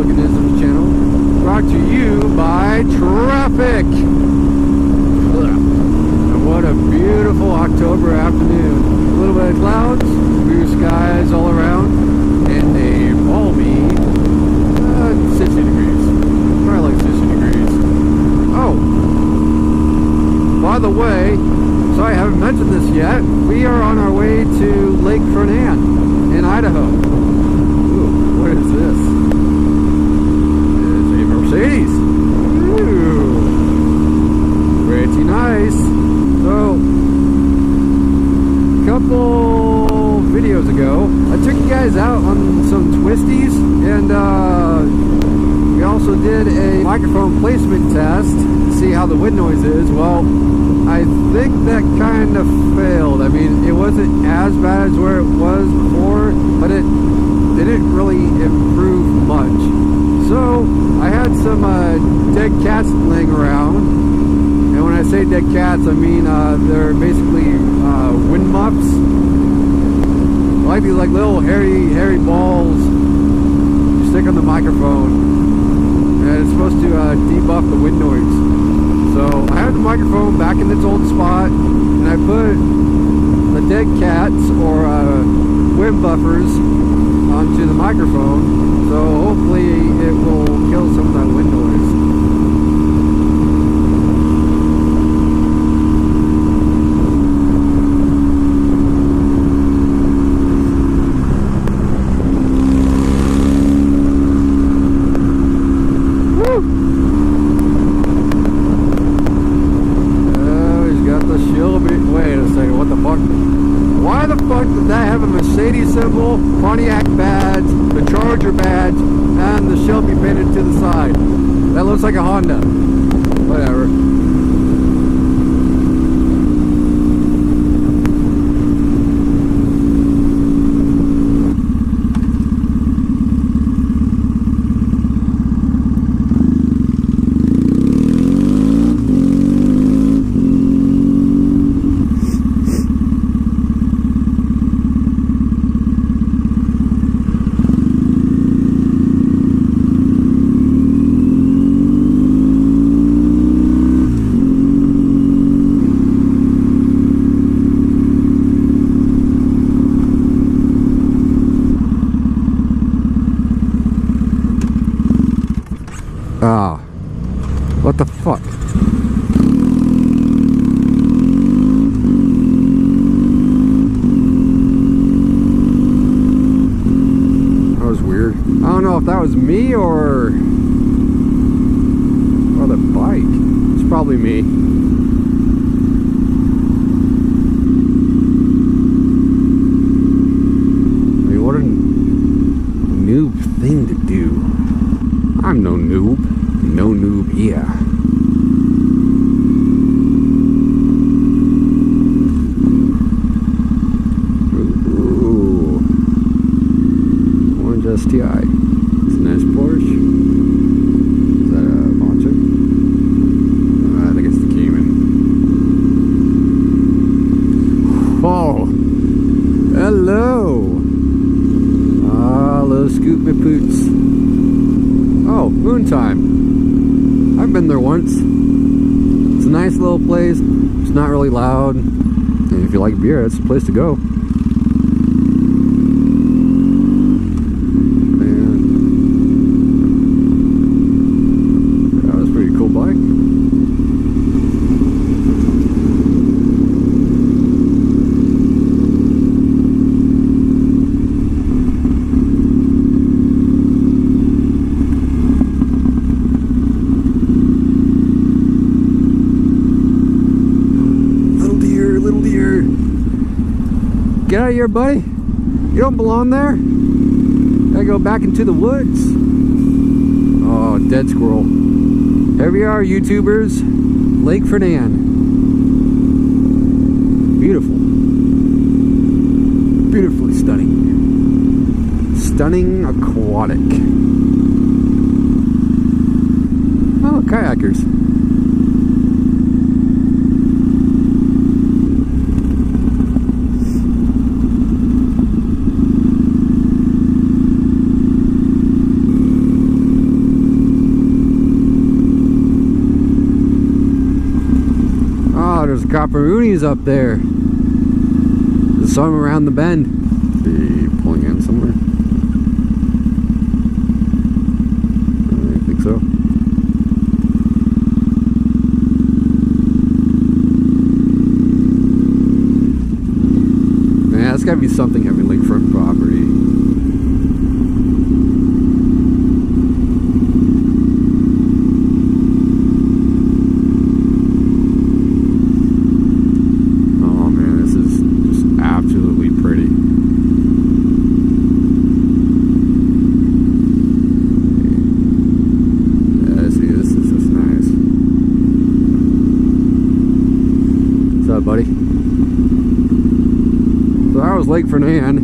Hooliganisms channel, brought to you by traffic. And what a beautiful October afternoon. A little bit of clouds, blue skies all around, and a balmy 60 degrees. Probably like 60 degrees. Oh, by the way, so I haven't mentioned this yet, we are on our way to Lake Fernan in Idaho. Ooh, what is this? It's a Mercedes. Ooh, pretty nice. So, a couple videos ago, I took you guys out on some twisties, and we also did a microphone placement test to see how the wind noise is. Well, I think that kind of failed. I mean, it wasn't as bad as where it was before, but it didn't really improve much. So I had some dead cats laying around, and when I say dead cats, I mean they're basically wind muffs. I like these little hairy balls you stick on the microphone, and it's supposed to debuff the wind noise. So I have the microphone back in its old spot, and I put the dead cats or wind buffers onto the microphone, so hopefully it will kill some of that wind noise. Wait a second, what the fuck? Why the fuck did that have a Mercedes symbol, Pontiac badge, the Charger badge, and the Shelby painted to the side? That looks like a Honda. Whatever. Ah, what the fuck? That was weird. I don't know if that was me or the bike. It's probably me. I mean, what a noob thing to do. I'm no noob. No noob here. Ooh. Orange STI. It's a nice Porsche. Is that a Monster? I think it's the Cayman. Oh! Hello! Ah, little scoop me poots. Oh, moon time. I've been there once. It's a nice little place. It's not really loud. And if you like beer, that's the place to go. Man. That was a pretty cool bike. Get out of here, buddy. You don't belong there. Gotta go back into the woods. Oh, dead squirrel. Here we are, YouTubers. Lake Fernan. Beautiful. Beautifully stunning. Stunning aquatic. Oh, kayakers. copperoonies up there. There's some around the bend. Be pulling in somewhere. I think so. Yeah, it's gotta be something having lakefront property. Buddy. So that was Lake Fernan,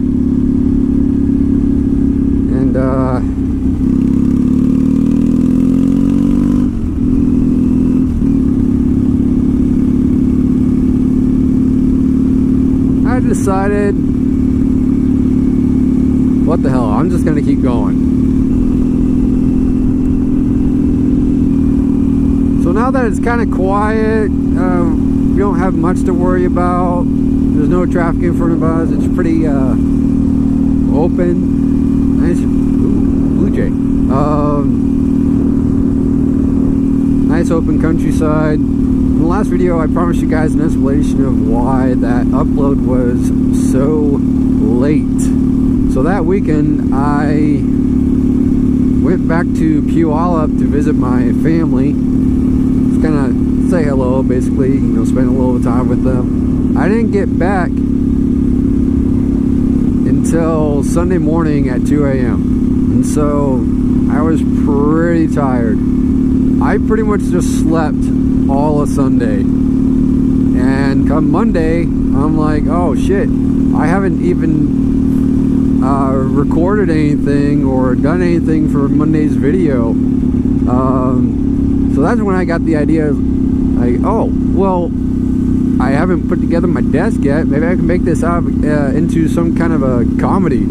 and I decided, what the hell, I'm just gonna keep going. So now that it's kind of quiet, we don't have much to worry about. There's no traffic in front of us. It's pretty open. Nice. Ooh, blue jay. Nice open countryside. In the last video, I promised you guys an explanation of why that upload was so late. So that weekend, I went back to Puyallup to visit my family. Just kind of say hello, basically, you know, spend a little time with them. I didn't get back until Sunday morning at 2 a.m. and so I was pretty tired. I pretty much just slept all of Sunday, and come Monday I'm like, oh shit, I haven't even recorded anything or done anything for Monday's video. So that's when I got the idea, like, oh, well, I haven't put together my desk yet. Maybe I can make this out into some kind of a comedy.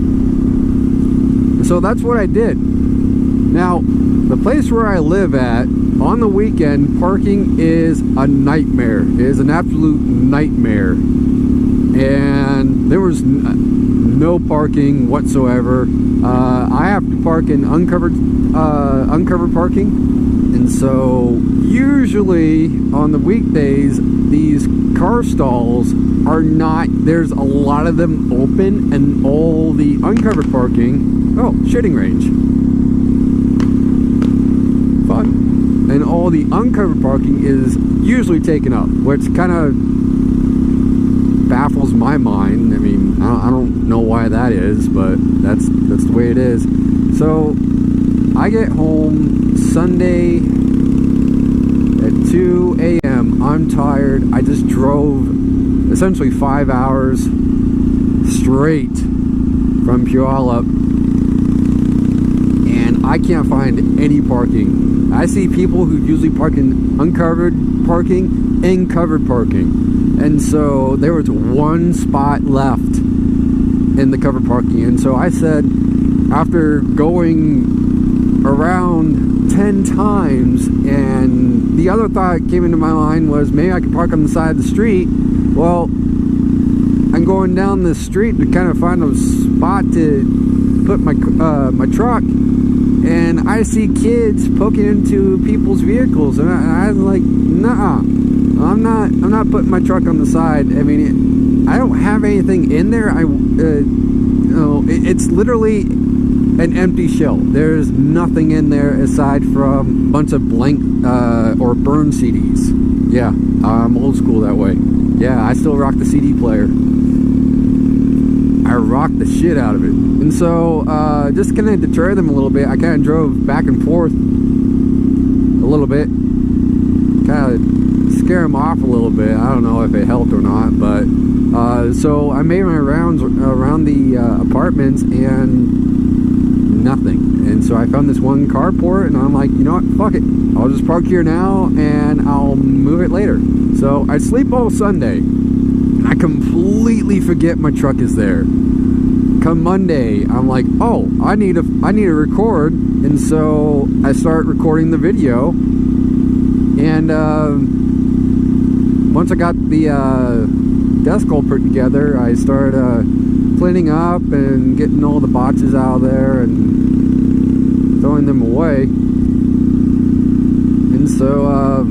So that's what I did. Now, the place where I live at, on the weekend, parking is a nightmare. It is an absolute nightmare. And there was no parking whatsoever. I have to park in uncovered parking. And so usually on the weekdays, these car stalls are not, there's a lot of them open, and all the uncovered parking, oh, shitting range, fun, and all the uncovered parking is usually taken up, which kind of baffles my mind. I mean, I don't know why that is, but that's the way it is. So I get home Sunday at 2 a.m. I'm tired. I just drove essentially 5 hours straight from Puyallup, and I can't find any parking. I see people who usually park in uncovered parking in covered parking, and so there was one spot left in the covered parking. And so I said, after going around 10 times, and the other thought came into my mind was, maybe I could park on the side of the street. Well, I'm going down the street to kind of find a spot to put my my truck, and I see kids poking into people's vehicles, and I was like, nah, I'm not putting my truck on the side. I mean, I don't have anything in there. You know, it's literally an empty shell. There's nothing in there aside from a bunch of blank or burn CDs. Yeah, I'm old school that way. Yeah, I still rock the CD player. I rock the shit out of it. And so, just kind of deter them a little bit, I kind of drove back and forth a little bit. Kind of scare them off a little bit. I don't know if it helped or not, but so I made my rounds around the apartments, and nothing. And so I found this one carport, and I'm like, you know what, fuck it, I'll just park here now and I'll move it later. So I sleep all Sunday, and I completely forget my truck is there. Come Monday, I'm like, oh, I need to record, and so I start recording the video. And once I got the desk all put together, I started cleaning up and getting all the boxes out of there and throwing them away. And so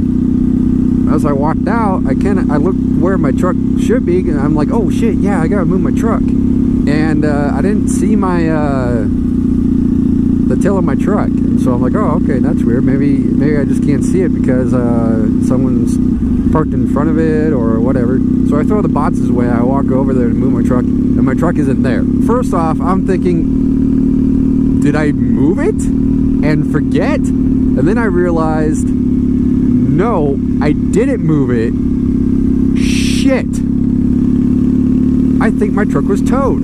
as I walked out, I looked where my truck should be, and I'm like, oh shit, yeah, I gotta move my truck. And I didn't see my the tail of my truck, and so I'm like, oh, okay, that's weird. Maybe I just can't see it because someone's parked in front of it or whatever. So I throw the boxes away. I walk over there to move my truck, and my truck isn't there. First off, I'm thinking, did I move it and forget? And then I realized, no, I didn't move it. Shit. I think my truck was towed.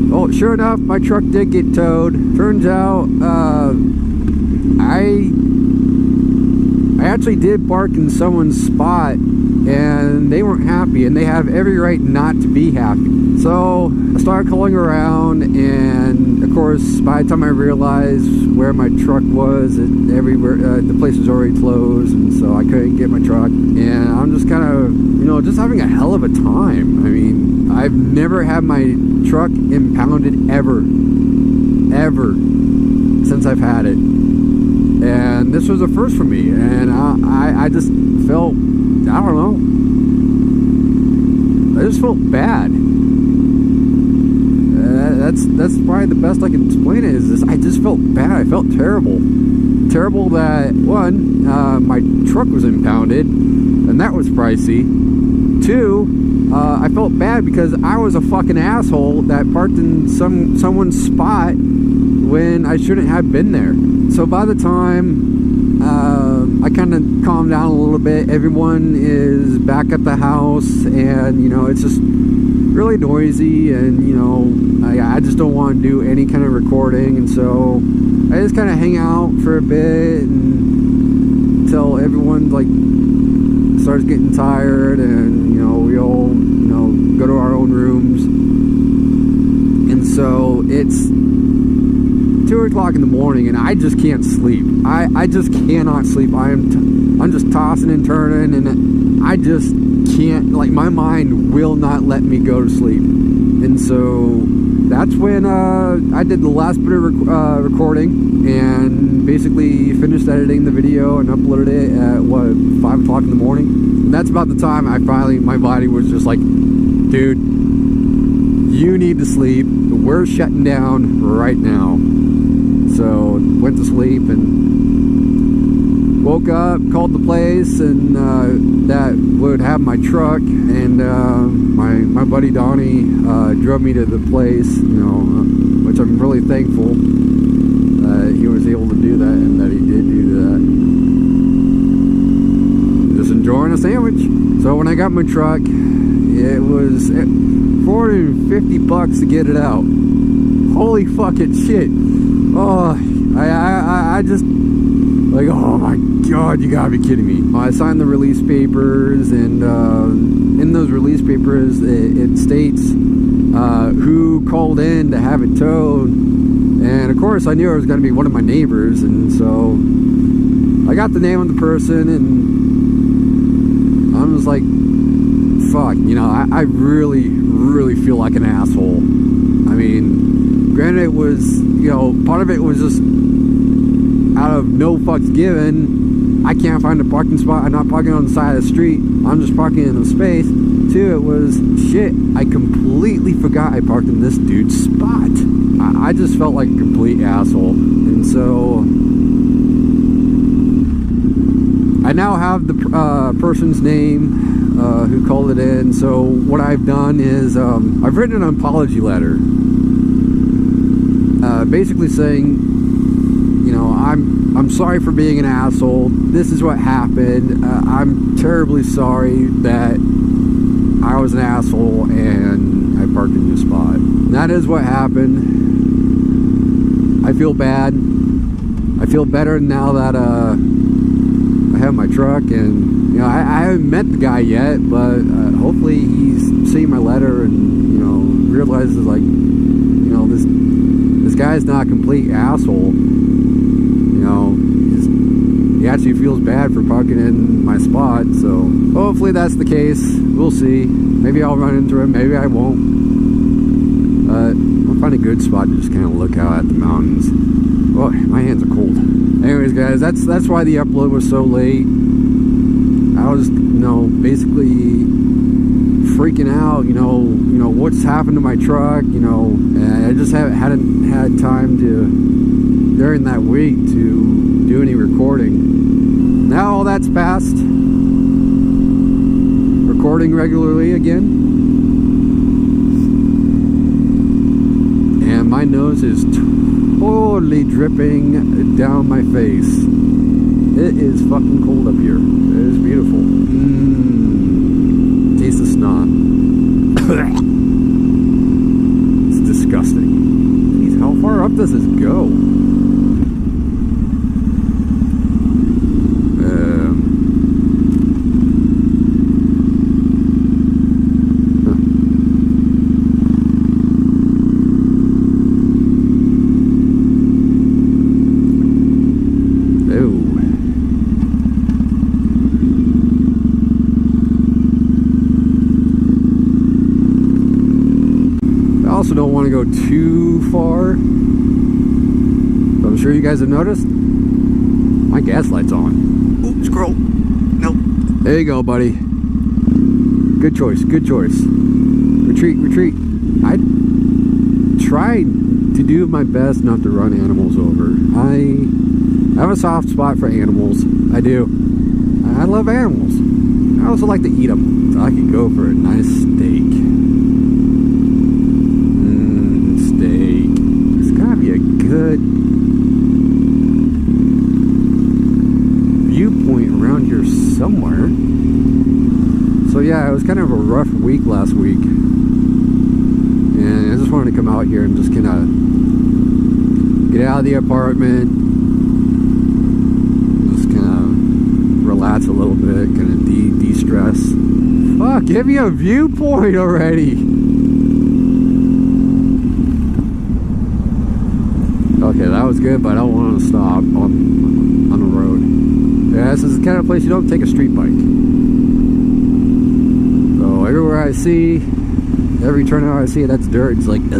Well, sure enough, my truck did get towed. Turns out, I actually did park in someone's spot, and they weren't happy, and they have every right not to be happy. So I started calling around, and of course, by the time I realized where my truck was, the place was already closed, and so I couldn't get my truck. And I'm just kind of, you know, just having a hell of a time. I mean, I've never had my truck impounded ever since I've had it, and this was a first for me. And I just felt, I don't know, I just felt bad. That's probably the best I can explain it, is this. I just felt bad. I felt terrible that, one, my truck was impounded, and that was pricey. Two, I felt bad because I was a fucking asshole that parked in someone's spot when I shouldn't have been there. So by the time I kind of calmed down a little bit, everyone is back at the house, and you know, it's just really noisy, and you know, I just don't want to do any kind of recording, and so I just kind of hang out for a bit until everyone like starts getting tired, and you know, we all, you know, go to our own rooms. And so it's 2 o'clock in the morning, and I just can't sleep. I just cannot sleep. I'm just tossing and turning, and I just can't, like, my mind will not let me go to sleep. And so that's when I did the last bit of recording, and basically finished editing the video and uploaded it at, what, 5 o'clock in the morning. And that's about the time my body was just like, dude, you need to sleep. We're shutting down right now. So went to sleep and woke up, called the place, and that would have my truck, and my buddy Donnie drove me to the place, you know, which I'm really thankful that he was able to do that, and that he did do that. Just enjoying a sandwich. So when I got my truck, it was $450 to get it out. Holy fucking shit. Oh, I just, like, oh my god, you gotta be kidding me. I signed the release papers, and in those release papers it states who called in to have it towed, and of course I knew it was going to be one of my neighbors, and so I got the name of the person, and I was like, fuck, you know, I really feel like an asshole. I mean, granted, it was, you know, part of it was just out of no fucks given. I can't find a parking spot. I'm not parking on the side of the street. I'm just parking in the space. Two, it was, shit, I completely forgot I parked in this dude's spot. I just felt like a complete asshole. And so I now have the person's name who called it in. So what I've done is I've written an apology letter, basically saying, you know, I'm sorry for being an asshole. This is what happened. I'm terribly sorry that I was an asshole and I parked in your spot. And that is what happened. I feel bad. I feel better now that I have my truck, and you know, I haven't met the guy yet, but hopefully he's seen my letter and, you know, realizes, like, you know, this guy's not a complete asshole. You know, he actually feels bad for parking in my spot. So hopefully that's the case. We'll see. Maybe I'll run into him, maybe I won't. I'll find a good spot to just kind of look out at the mountains. Oh, my hands are cold. Anyways, guys, that's why the upload was so late. I was, basically freaking out, what's happened to my truck, and I just hadn't had time to, during that week, to do any recording. Now all that's passed. Recording regularly again. And my nose is totally dripping down my face. It is fucking cold up here. It is beautiful. Taste the snot. It's disgusting. Jeez, how far up does this go? Don't want to go too far, but I'm sure you guys have noticed my gas light's on. Ooh, scroll. Nope. There you go, buddy. Good choice. Good choice. Retreat. Retreat. I tried to do my best not to run animals over. I have a soft spot for animals. I do. I love animals. I also like to eat them. So I could go for a nice steak. Good viewpoint around here somewhere. So yeah, it was kind of a rough week last week, and I just wanted to come out here and just kind of get out of the apartment, just kind of relax a little bit, kind of de-stress. Fuck, give me a viewpoint already. Okay, that was good, but I don't want to stop on the road. Yeah, this is the kind of place you don't take a street bike. So everywhere I see, every turnout I see, that's dirt. It's like, ugh. I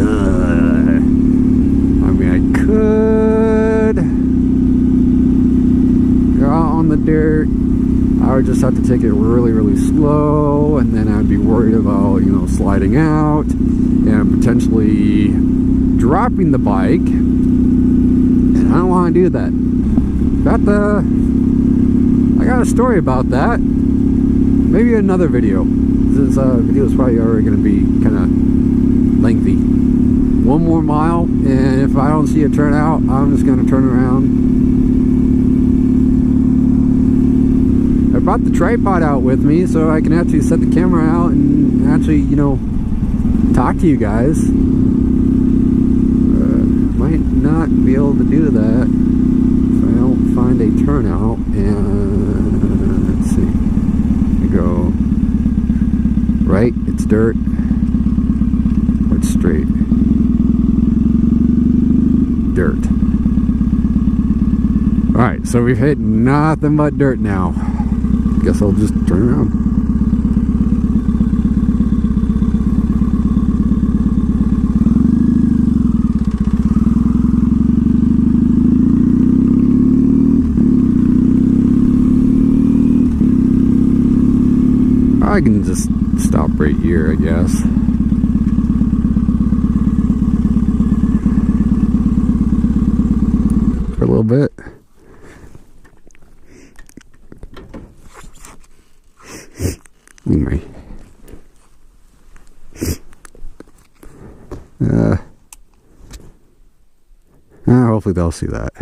mean, I could go out on the dirt. I would just have to take it really, really slow, and then I'd be worried about, sliding out and potentially dropping the bike. I don't want to do that. I got a story about that. Maybe another video. This video is probably already going to be kind of lengthy. One more mile, and if I don't see a turnout, I'm just going to turn around. I brought the tripod out with me so I can actually set the camera out and actually, talk to you guys. Might not be able to do that if I don't find a turnout. And let's see, we go right, it's dirt, or it's straight. Dirt. Alright, so we've hit nothing but dirt now. Guess I'll just turn around. I can just stop right here, I guess. For a little bit. Anyway. Hopefully they'll see that.